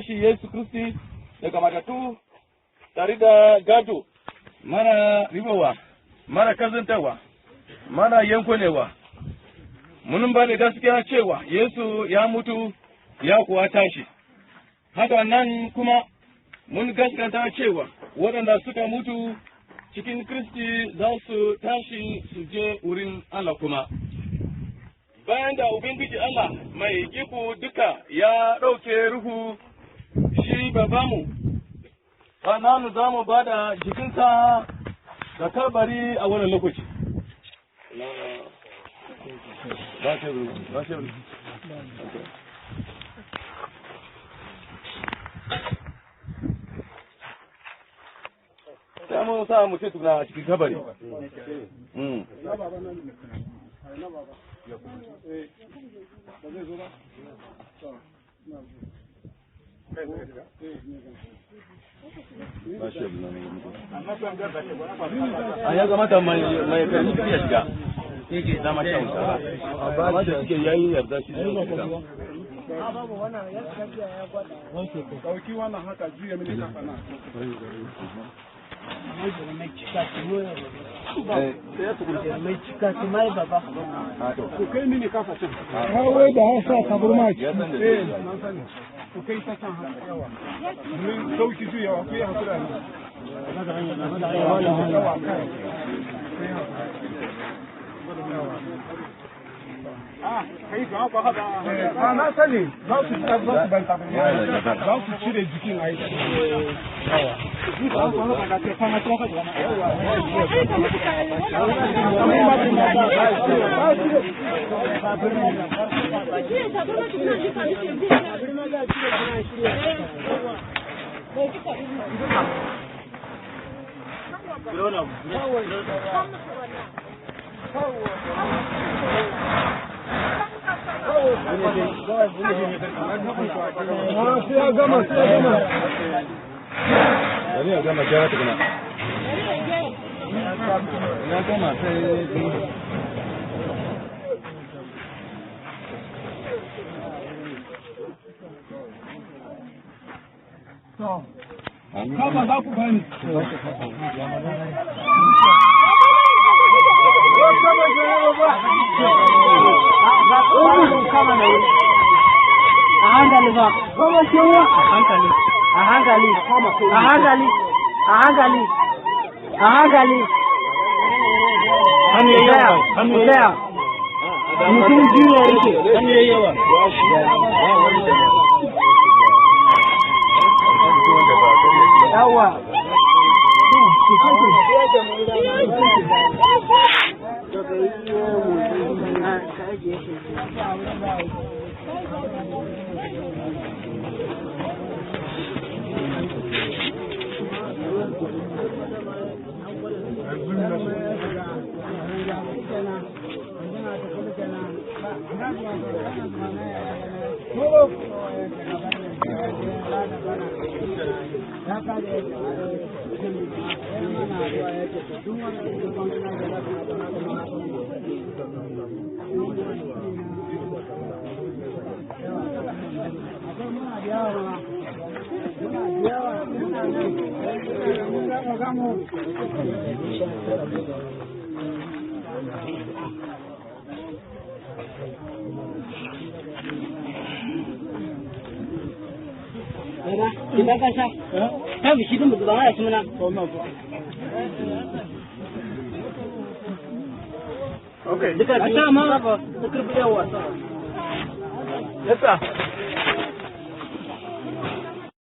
shi Yesu Kristi daga matattu tare da gado mara ribawa, mara kazantarwa, mara yankonewa. Mun ba da gaskiya cewa Yesu ya mutu ya kuwa tashi. Haka nan kuma mun gaskata cewa waɗanda suka mutu cikin Kristi za su tashi su je wurin Allah kuma. Bayan da Ubangiji Allah mai iko duka ya ɗauke ruhu shi babamu, sannan za mu ba da jikinsa da kabari a wannan lokaci. Sai mu sa mu ce tukuna cikin kabari. Ya kamata mai karni ya shiga yake zama shan wuta amma da suke yayi yarda shi ne babu wannan ya kafiya ya gwada dauki wannan haka juya mini kafa na mai cika ki mai baba ko kai mini kafa can wai da hausa kaburma ku kai ta can haka yawa mun sauki juyawa ku yi hakura ne kai ga ba hada na sani za su ban ta za su cire jikin ai Kama za ku bani. A hankali ba, kuma kewa a hankali, a hankali, a hankali, a hankali, a hankali. Hannu yawa, hannu yawa. Mutum jiya yake, hannu yawa. Yawa. Kita kasih, tapi sih tu betul banget sebenarnya. Oke, dekat. Asal mana? Dekat beliau asal. Dekat.